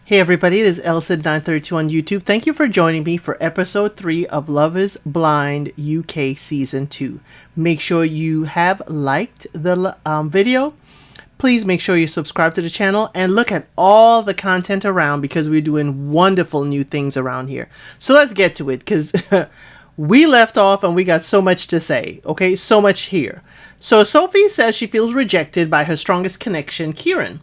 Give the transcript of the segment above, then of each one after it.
Hey everybody, it is ElCid932 on YouTube. Thank you for joining me for episode 3 of Love is Blind UK Season 2. Make sure you have liked the video. Please make sure you subscribe to the channel and look at all the content around because we're doing wonderful new things around here. So let's get to it because we left off and we got so much to say. Okay, so much here. So Sophie says she feels rejected by her strongest connection, Kieran.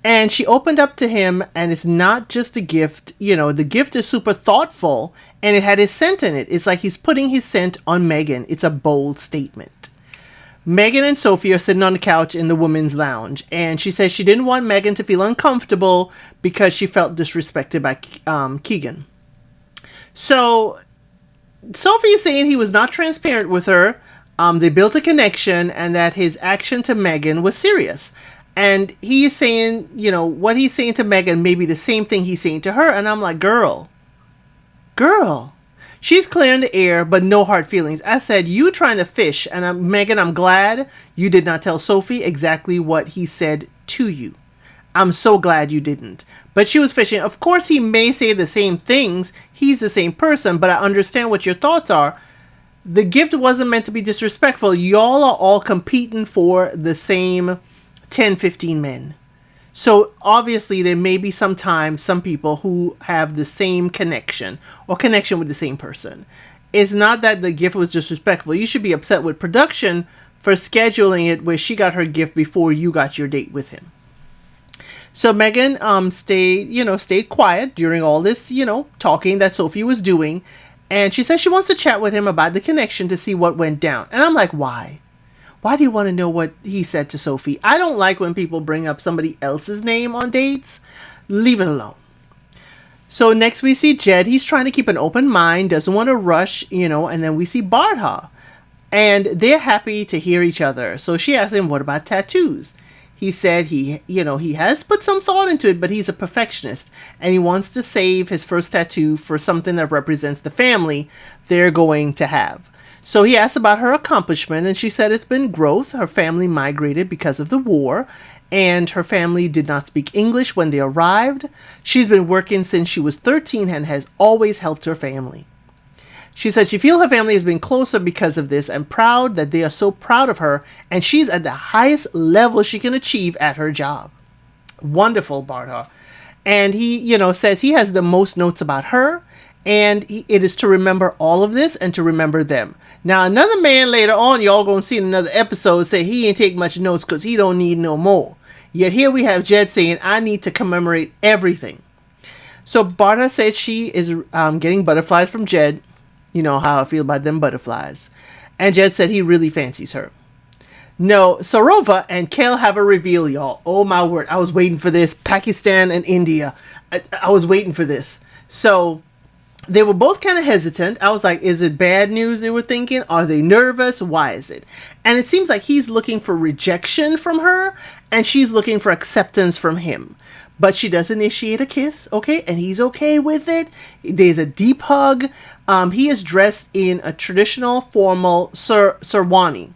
And she opened up to him, and it's not just a gift. You know, the gift is super thoughtful, and it had his scent in it. It's like he's putting his scent on Megan. It's a bold statement. Megan and Sophie are sitting on the couch in the women's lounge, and she says she didn't want Megan to feel uncomfortable because she felt disrespected by Keegan. So Sophie is saying he was not transparent with her. They built a connection, and that his action to Megan was serious. And he's saying, you know, what he's saying to Megan may be the same thing he's saying to her. And I'm like, girl. She's clearing the air, but no hard feelings. I said, you trying to fish. And Megan, I'm glad you did not tell Sophie exactly what he said to you. I'm so glad you didn't. But she was fishing. Of course, he may say the same things. He's the same person. But I understand what your thoughts are. The gift wasn't meant to be disrespectful. Y'all are all competing for the same 10-15 men. So obviously there may be some people who have the same connection or connection with the same person. It's not that the gift was disrespectful. You should be upset with production for scheduling it where she got her gift before you got your date with him. So Megan stayed quiet during all this, talking that Sophie was doing, and she says she wants to chat with him about the connection to see what went down. And I'm like, why? Why do you want to know what he said to Sophie? I don't like when people bring up somebody else's name on dates. Leave it alone. So next we see Jed. He's trying to keep an open mind, doesn't want to rush, and then we see Bardha. And they're happy to hear each other. So she asked him, what about tattoos? He said he has put some thought into it, but he's a perfectionist. And he wants to save his first tattoo for something that represents the family they're going to have. So he asked about her accomplishment, and she said it's been growth. Her family migrated because of the war, and her family did not speak English when they arrived. She's been working since she was 13 and has always helped her family. She said she feels her family has been closer because of this and proud that they are so proud of her, and she's at the highest level she can achieve at her job. Wonderful, Bardha. And he, says he has the most notes about her, and it is to remember all of this and to remember them. Now, another man later on, y'all gonna see in another episode, say he ain't take much notes because he don't need no more. Yet here we have Jed saying, I need to commemorate everything. So Bardha said she is getting butterflies from Jed. You know how I feel about them butterflies. And Jed said he really fancies her. No, Sarova and Kel have a reveal, y'all. Oh my word, I was waiting for this. Pakistan and India. I was waiting for this. So they were both kind of hesitant. I was like, is it bad news they were thinking? Are they nervous? Why is it? And it seems like he's looking for rejection from her and she's looking for acceptance from him. But she does initiate a kiss, okay? And he's okay with it. There's a deep hug. He is dressed in a traditional formal sherwani.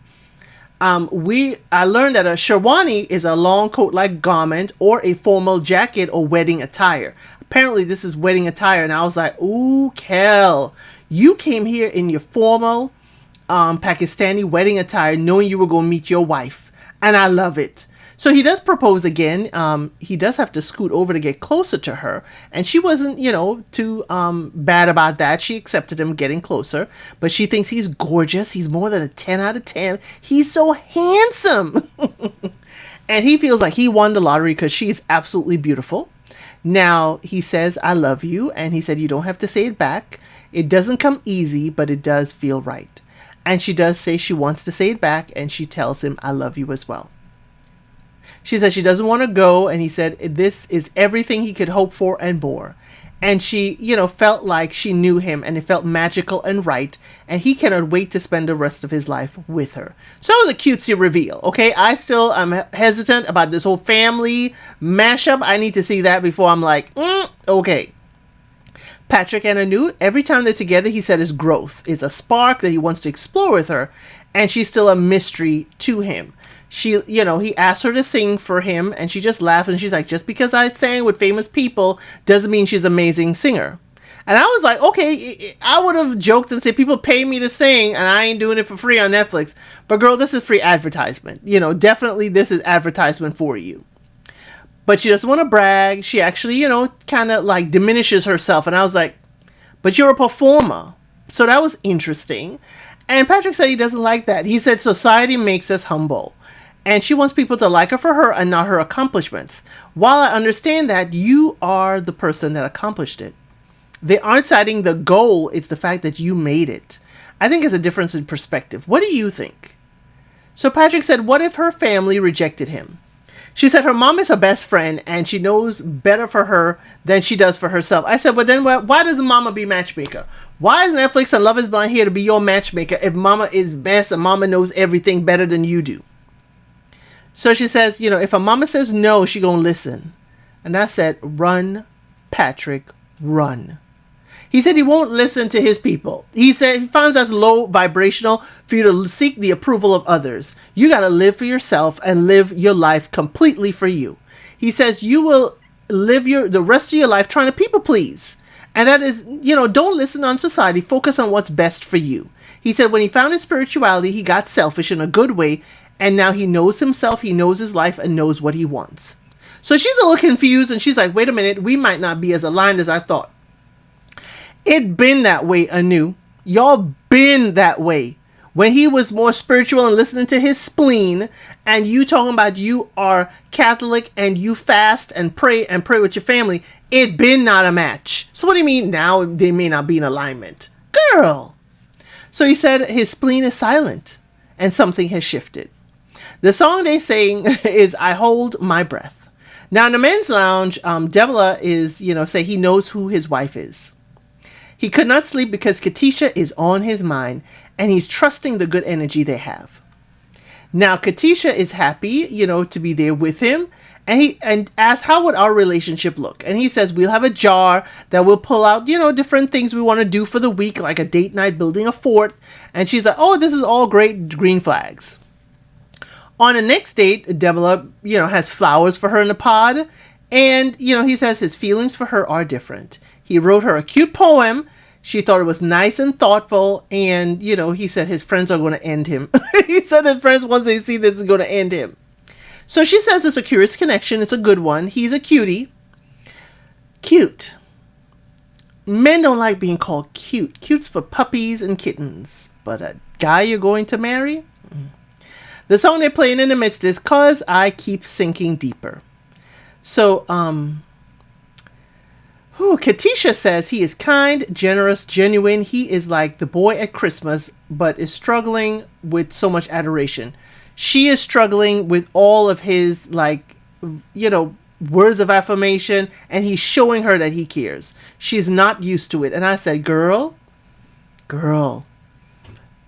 I learned that a sherwani is a long coat-like garment or a formal jacket or wedding attire. Apparently this is wedding attire, and I was like, ooh, Kel, you came here in your formal Pakistani wedding attire knowing you were going to meet your wife, and I love it. So he does propose again. He does have to scoot over to get closer to her, and she wasn't, too bad about that. She accepted him getting closer, but she thinks he's gorgeous. He's more than a 10 out of 10. He's so handsome. And he feels like he won the lottery because she's absolutely beautiful. Now, he says, I love you. And he said, you don't have to say it back. It doesn't come easy, but it does feel right. And she does say she wants to say it back. And she tells him, I love you as well. She said she doesn't want to go. And he said, this is everything he could hope for and more. And she, felt like she knew him and it felt magical and right. And he cannot wait to spend the rest of his life with her. So it was a cutesy reveal. Okay. I still am hesitant about this whole family mashup. I need to see that before I'm like, okay. Patrick and Anu, every time they're together, he said his growth is a spark that he wants to explore with her. And she's still a mystery to him. He asked her to sing for him, and she just laughed, and she's like, just because I sang with famous people doesn't mean she's an amazing singer. And I was like, okay, I would have joked and said, people pay me to sing, and I ain't doing it for free on Netflix. But girl, this is free advertisement. Definitely this is advertisement for you. But she doesn't want to brag. She actually, kind of like diminishes herself. And I was like, but you're a performer. So that was interesting. And Patrick said he doesn't like that. He said society makes us humble. And she wants people to like her for her and not her accomplishments. While I understand that, you are the person that accomplished it. They aren't citing the goal, it's the fact that you made it. I think it's a difference in perspective. What do you think? So Patrick said, what if her family rejected him? She said her mom is her best friend and she knows better for her than she does for herself. I said, well then why does mama be matchmaker? Why is Netflix and Love is Blind here to be your matchmaker if mama is best and mama knows everything better than you do? So she says, if a mama says no, she gonna listen. And I said, run, Patrick, run. He said he won't listen to his people. He said he finds us low vibrational for you to seek the approval of others. You got to live for yourself and live your life completely for you. He says you will live the rest of your life trying to people please. And that is, don't listen on society. Focus on what's best for you. He said when he found his spirituality, he got selfish in a good way. And now he knows himself, he knows his life, and knows what he wants. So she's a little confused and she's like, wait a minute, we might not be as aligned as I thought. It been that way, Anu. Y'all been that way. When he was more spiritual and listening to his spleen, and you talking about you are Catholic and you fast and pray with your family, it been not a match. So what do you mean now they may not be in alignment? Girl. So he said his spleen is silent and something has shifted. The song they sing is I Hold My Breath. Now in the men's lounge, Devla is, say he knows who his wife is. He could not sleep because Katisha is on his mind and he's trusting the good energy they have. Now, Katisha is happy, to be there with him. And he asks, how would our relationship look? And he says, we'll have a jar that we'll pull out, different things we want to do for the week, like a date night, building a fort. And she's like, oh, this is all great, green flags. On the next date, Devla, has flowers for her in the pod. And, he says his feelings for her are different. He wrote her a cute poem. She thought it was nice and thoughtful. And, he said his friends are going to end him. He said his friends, once they see this, is going to end him. So she says it's a curious connection. It's a good one. He's a cutie. Cute. Men don't like being called cute. Cute's for puppies and kittens. But a guy you're going to marry? The song they're playing in the midst is 'Cause I Keep Sinking Deeper. So, Katisha says he is kind, generous, genuine. He is like the boy at Christmas, but is struggling with so much adoration. She is struggling with all of his, words of affirmation, and he's showing her that he cares. She's not used to it. And I said, girl,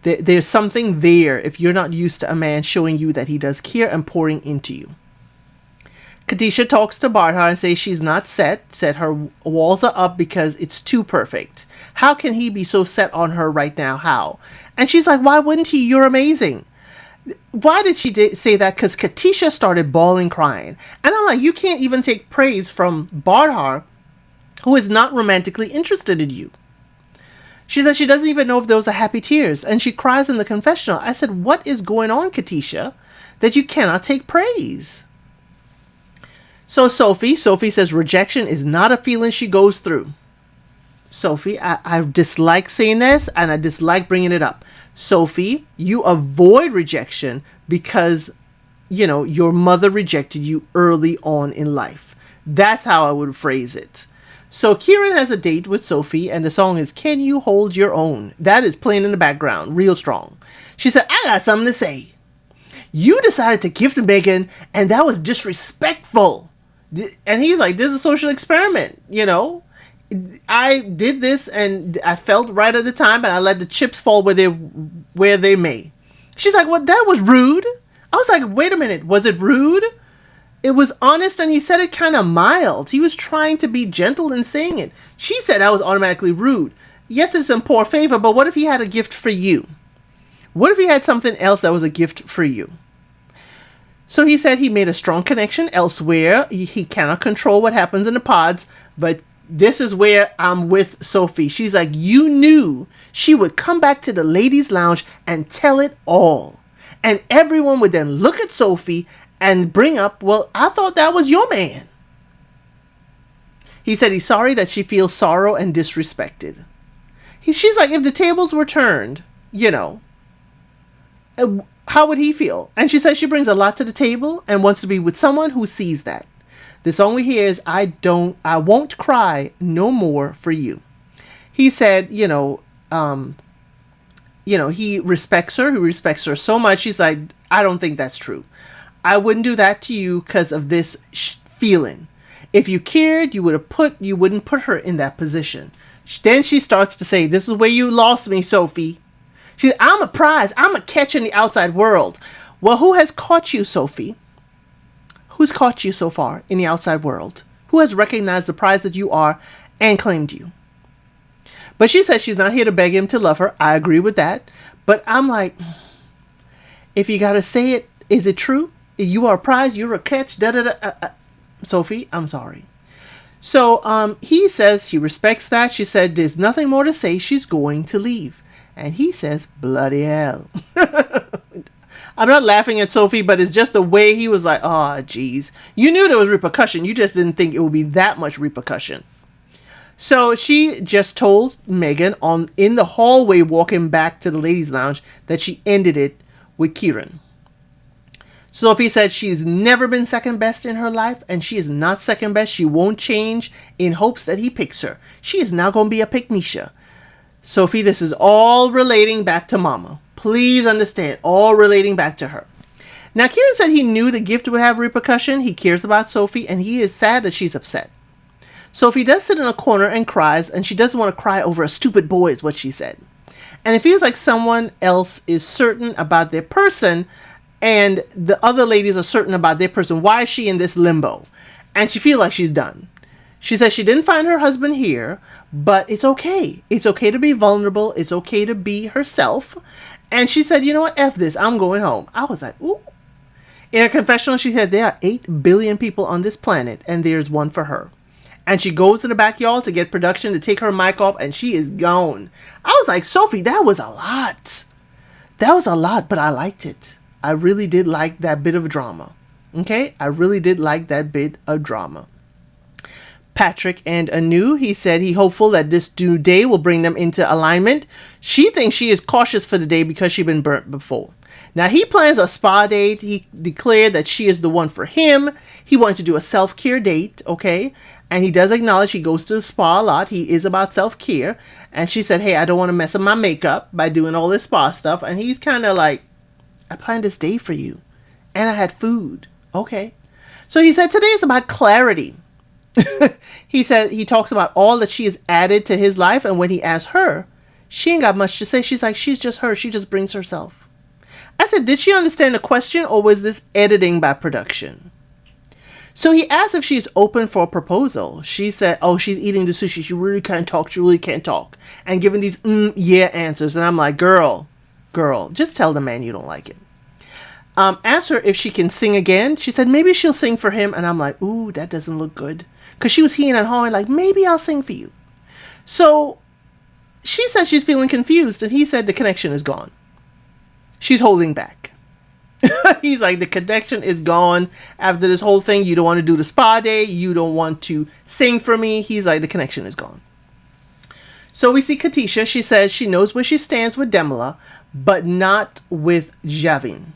there's something there if you're not used to a man showing you that he does care and pouring into you. Katisha talks to Barha and says she's not set. Said her walls are up because it's too perfect. How can he be so set on her right now? How? And she's like, why wouldn't he? You're amazing. Why did she say that? Because Katisha started bawling, crying. And I'm like, you can't even take praise from Barha, who is not romantically interested in you. She said she doesn't even know if those are happy tears. And she cries in the confessional. I said, what is going on, Katisha, that you cannot take praise? So Sophie says rejection is not a feeling she goes through. Sophie, I dislike saying this and I dislike bringing it up. Sophie, you avoid rejection because, your mother rejected you early on in life. That's how I would phrase it. So Kieran has a date with Sophie and the song is Can You Hold Your Own? That is playing in the background, real strong. She said, I got something to say. You decided to gift Megan and that was disrespectful. And he's like, this is a social experiment, I did this and I felt right at the time, and I let the chips fall where they may. She's like, well, that was rude. I was like, wait a minute, was it rude? It was honest, and he said it kind of mild. He was trying to be gentle in saying it. She said I was automatically rude. Yes, it's in poor favor, but what if he had a gift for you? What if he had something else that was a gift for you? So he said he made a strong connection elsewhere. He cannot control what happens in the pods, but this is where I'm with Sophie. She's like, you knew she would come back to the ladies' lounge and tell it all. And everyone would then look at Sophie and bring up, well, I thought that was your man. He said he's sorry that she feels sorrow and disrespected. She's like, if the tables were turned, how would he feel? And she says she brings a lot to the table and wants to be with someone who sees that. The song we hear is I won't cry no more for you. He said, he respects her. He respects her so much. He's like, I don't think that's true. I wouldn't do that to you because of this feeling. If you cared, you wouldn't put her in that position. Then she starts to say, this is where you lost me, Sophie. She's, I'm a prize. I'm a catch in the outside world. Well, who has caught you, Sophie? Who's caught you so far in the outside world? Who has recognized the prize that you are and claimed you? But she says she's not here to beg him to love her. I agree with that. But I'm like, if you got to say it, is it true? You are a prize. You're a catch. Sophie, I'm sorry. So he says he respects that. She said there's nothing more to say. She's going to leave. And he says, bloody hell. I'm not laughing at Sophie, but it's just the way he was like, oh, geez. You knew there was repercussion. You just didn't think it would be that much repercussion. So she just told Megan in the hallway walking back to the ladies' lounge that she ended it with Kieran. Sophie said she's never been second best in her life, and she is not second best. She won't change in hopes that he picks her. She is now going to be a pick-Misha. Sophie, this is all relating back to Mama. Please understand, all relating back to her. Now, Kieran said he knew the gift would have repercussion. He cares about Sophie, and he is sad that she's upset. Sophie does sit in a corner and cries, and she doesn't want to cry over a stupid boy, is what she said. And it feels like someone else is certain about their person, and the other ladies are certain about their person. Why is she in this limbo? And she feels like she's done. She says she didn't find her husband here, but it's okay. It's okay to be vulnerable. It's okay to be herself. And she said, you know what? F this. I'm going home. I was like, ooh. In her confessional, she said there are 8 billion people on this planet, and there's one for her. And she goes to the backyard to get production to take her mic off, and she is gone. I was like, Sophie, that was a lot. That was a lot, but I liked it. I really did like that bit of drama. Okay? I really did like that bit of drama. Patrick and Anu, he said he hopeful that this new day will bring them into alignment. She thinks she is cautious for the day because she's been burnt before. Now, he plans a spa date. He declared that she is the one for him. He wanted to do a self-care date, okay? And he does acknowledge he goes to the spa a lot. He is about self-care. And she said, hey, I don't want to mess up my makeup by doing all this spa stuff. And he's kind of like, I planned this day for you. And I had food. Okay. So he said today is about clarity. He said he talks about all that she has added to his life. And when he asked her, she ain't got much to say. She's like, she's just her. She just brings herself. I said, did she understand the question, or was this editing by production? So he asked if she's open for a proposal. She said, oh, she's eating the sushi. She really can't talk. She really can't talk. And giving these yeah answers. And I'm like, girl, just tell the man you don't like him. Asked her if she can sing again. She said, maybe she'll sing for him. And I'm like, ooh, that doesn't look good. Because she was heeing and hawing like, maybe I'll sing for you. So she said she's feeling confused. And he said the connection is gone. She's holding back. He's like, the connection is gone after this whole thing. You don't want to do the spa day. You don't want to sing for me. He's like, the connection is gone. So we see Katisha. She says she knows where she stands with Demela, but not with Javin.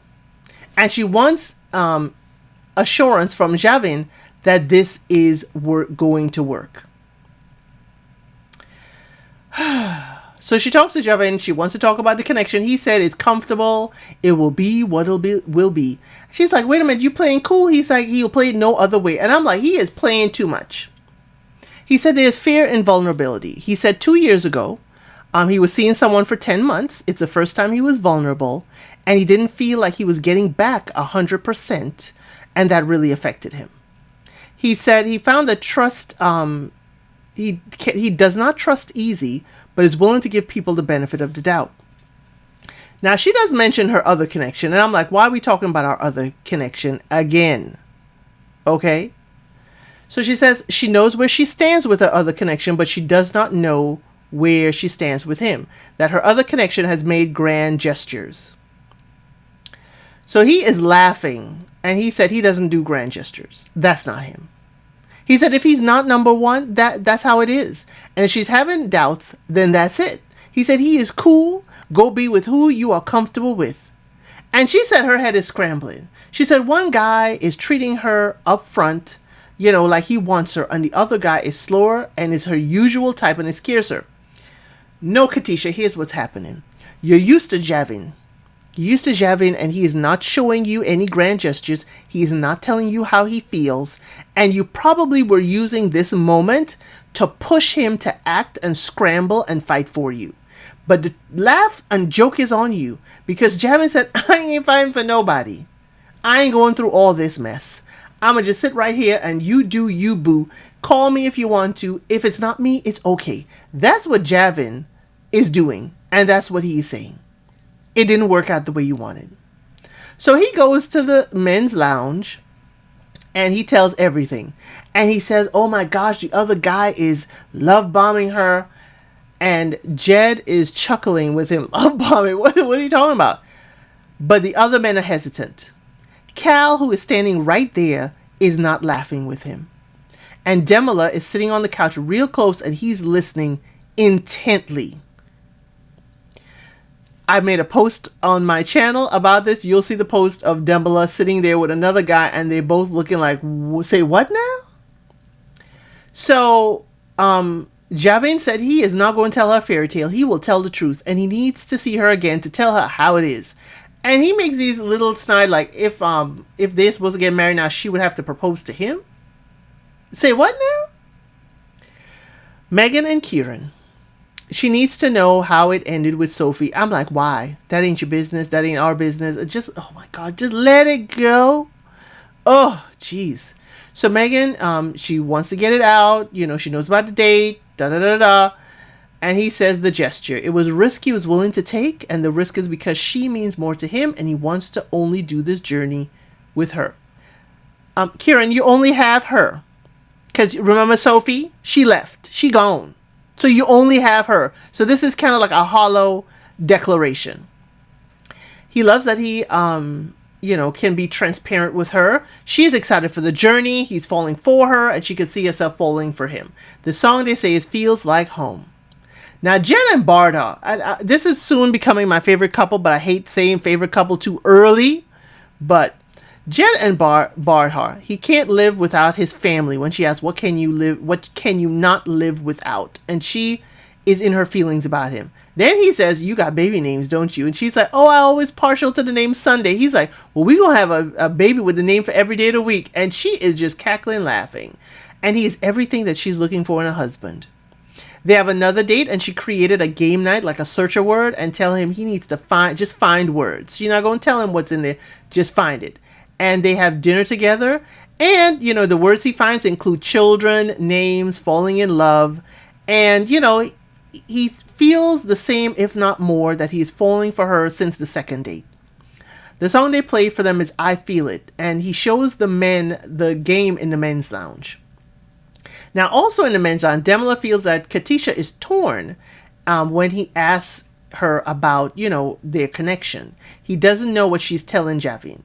And she wants assurance from Javin that this is going to work. So she talks to Javin. She wants to talk about the connection. He said it's comfortable. It will be what will be. She's like, wait a minute, you playing cool? He's like, he'll play it no other way. And I'm like, he is playing too much. He said there's fear and vulnerability. He said 2 years ago, he was seeing someone for 10 months. It's the first time he was vulnerable. And he didn't feel like he was getting back 100%. And that really affected him. He said he found that trust, he does not trust easy, but is willing to give people the benefit of the doubt. Now, she does mention her other connection, and I'm like, why are we talking about our other connection again? Okay? So she says she knows where she stands with her other connection, but she does not know where she stands with him. That her other connection has made grand gestures. So he is laughing, and he said he doesn't do grand gestures. That's not him. He said if he's not number one, that's how it is. And if she's having doubts, then that's it. He said he is cool. Go be with who you are comfortable with. And she said her head is scrambling. She said one guy is treating her up front, like he wants her, and the other guy is slower and is her usual type and it scares her. No, Katisha, here's what's happening. You're used to Javin. You're used to Javin, and he is not showing you any grand gestures. He is not telling you how he feels. And you probably were using this moment to push him to act and scramble and fight for you. But the laugh and joke is on you, because Javin said, I ain't fighting for nobody. I ain't going through all this mess. I'm going to just sit right here and you do you, boo. Call me if you want to. If it's not me, it's okay. That's what Javin is doing, and that's what he is saying. It didn't work out the way you wanted. So he goes to the men's lounge and he tells everything. And he says, oh my gosh, the other guy is love bombing her. And Jed is chuckling with him. Love bombing? What are you talking about? But the other men are hesitant. Cal, who is standing right there, is not laughing with him. And Demela is sitting on the couch real close and he's listening intently. I made a post on my channel about this. You'll see the post of Demela sitting there with another guy and they both looking like, say what now? So, Javin said he is not going to tell her a fairy tale. He will tell the truth, and he needs to see her again to tell her how it is. And he makes these little snide, like if they're supposed to get married now, she would have to propose to him. Say what now? Megan and Kieran. She needs to know how it ended with Sophie. I'm like, why? That ain't your business. That ain't our business. Just, oh my God, just let it go. Oh, jeez. So Megan, she wants to get it out. She knows about the date. And he says the gesture. It was a risk he was willing to take. And the risk is because she means more to him. And he wants to only do this journey with her. Kieran, you only have her. Because remember Sophie? She left. She gone. So you only have her. So this is kind of like a hollow declaration. He loves that he, can be transparent with her. She's excited for the journey. He's falling for her, and she can see herself falling for him. The song, they say, is Feels Like Home. Now, Jen and Bardha, this is soon becoming my favorite couple, but I hate saying favorite couple too early. But Jen and Bardha, he can't live without his family. When she asks, what can you not live without? And she is in her feelings about him. Then he says, you got baby names, don't you? And she's like, oh, I always partial to the name Sunday. He's like, well, we're going to have a baby with the name for every day of the week. And she is just cackling, laughing. And he is everything that she's looking for in a husband. They have another date, and she created a game night, like a search a word, and tell him he needs to find words. She's not going to tell him what's in there. Just find it. And they have dinner together. And, the words he finds include children, names, falling in love. And, he feels the same, if not more, that he's falling for her since the second date. The song they play for them is I Feel It. And he shows the men the game in the men's lounge. Now, also in the men's lounge, Demela feels that Katisha is torn when he asks her about, their connection. He doesn't know what she's telling Javin.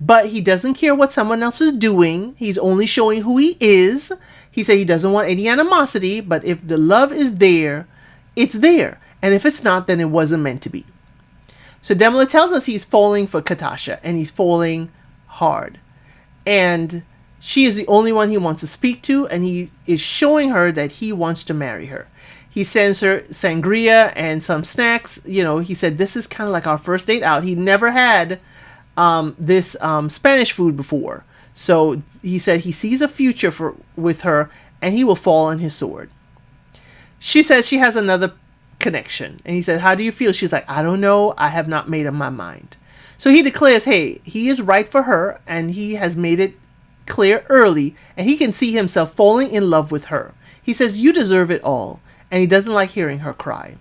But he doesn't care what someone else is doing. He's only showing who he is. He said he doesn't want any animosity, but if the love is there, it's there. And if it's not, then it wasn't meant to be. So Demela tells us he's falling for Katasha, and he's falling hard. And she is the only one he wants to speak to, and he is showing her that he wants to marry her. He sends her sangria and some snacks. He said this is kind of like our first date out. He never had this Spanish food before. So he said he sees a future with her, and he will fall on his sword. She says she has another connection. And he said, how do you feel? She's like, I don't know. I have not made up my mind. So he declares, hey, he is right for her, and he has made it clear early, and he can see himself falling in love with her. He says, you deserve it all. And he doesn't like hearing her cry.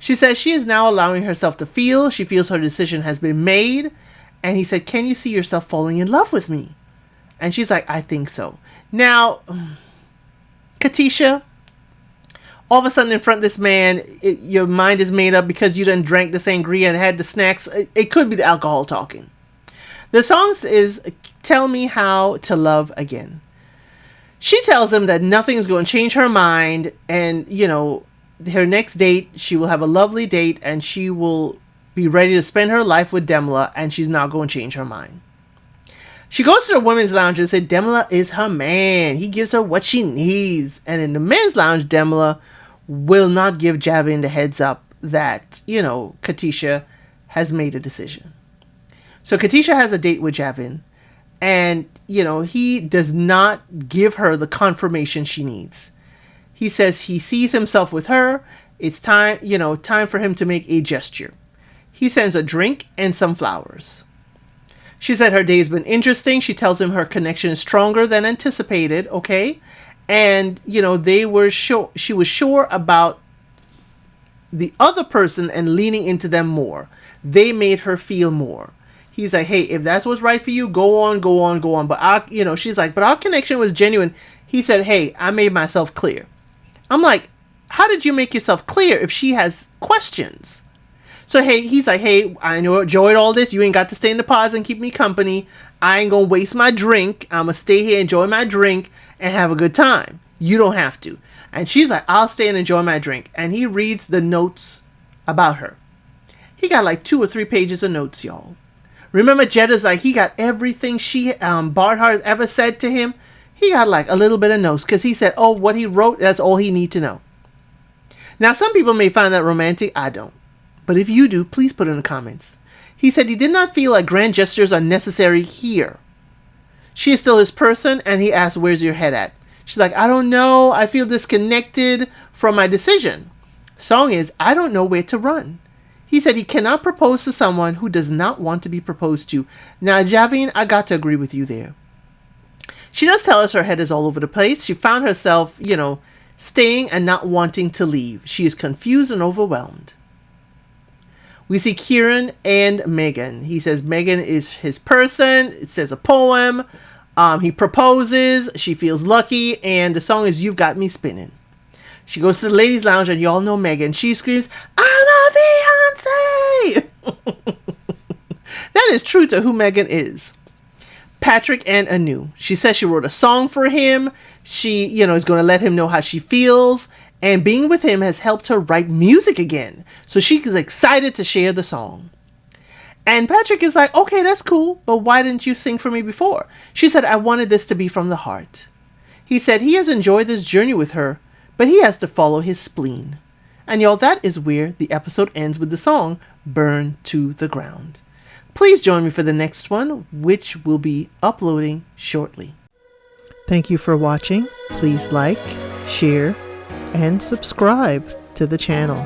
She says she is now allowing herself to feel. She feels her decision has been made. And he said, can you see yourself falling in love with me? And she's like, I think so. Now, Katisha, all of a sudden in front of this man, your mind is made up because you done drank the sangria and had the snacks. It could be the alcohol talking. The song is Tell Me How to Love Again. She tells him that nothing is going to change her mind. And, you know, her next date, she will have a lovely date and she will be ready to spend her life with Demla. And she's not going to change her mind. She goes to the women's lounge and said Demla is her man. He gives her what she needs. And in the men's lounge, Demla will not give Javin the heads up that, you know, Katisha has made a decision. So Katisha has a date with Javin. And, you know, he does not give her the confirmation she needs. He says he sees himself with her. It's time, you know, time for him to make a gesture. He sends a drink and some flowers. She said her day has been interesting. She tells him her connection is stronger than anticipated. Okay. And, you know, she was sure about the other person and leaning into them more. They made her feel more. He's like, hey, if that's what's right for you, go on. But she's like, but our connection was genuine. He said, hey, I made myself clear. I'm like, how did you make yourself clear if she has questions? So, hey, he's like, hey, I enjoyed all this. You ain't got to stay in the pods and keep me company. I ain't going to waste my drink. I'm going to stay here, enjoy my drink, and have a good time. You don't have to. And she's like, I'll stay and enjoy my drink. And he reads the notes about her. He got like 2 or 3 pages of notes, y'all. Remember, Jetta's like, he got everything Barthard has ever said to him. He got like a little bit of notes because he said, oh, what he wrote, that's all he need to know. Now, some people may find that romantic. I don't. But if you do, please put it in the comments. He said he did not feel like grand gestures are necessary here. She is still his person, and he asked, where's your head at? She's like, I don't know. I feel disconnected from my decision. Song is, I don't know where to run. He said he cannot propose to someone who does not want to be proposed to. Now, Javin, I got to agree with you there. She does tell us her head is all over the place. She found herself, you know, staying and not wanting to leave. She is confused and overwhelmed. We see Kieran and Megan. He says Megan is his person. It says a poem. He proposes. She feels lucky. And the song is You've Got Me Spinning. She goes to the ladies' lounge and y'all know Megan. She screams, I'm a Beyonce! That is true to who Megan is. Patrick and Anu. She says she wrote a song for him. She, you know, is going to let him know how she feels. And being with him has helped her write music again. So she is excited to share the song. And Patrick is like, okay, that's cool. But why didn't you sing for me before? She said, I wanted this to be from the heart. He said he has enjoyed this journey with her, but he has to follow his spleen. And y'all, that is where the episode ends with the song Burn to the Ground. Please join me for the next one, which will be uploading shortly. Thank you for watching. Please like, share, and subscribe to the channel.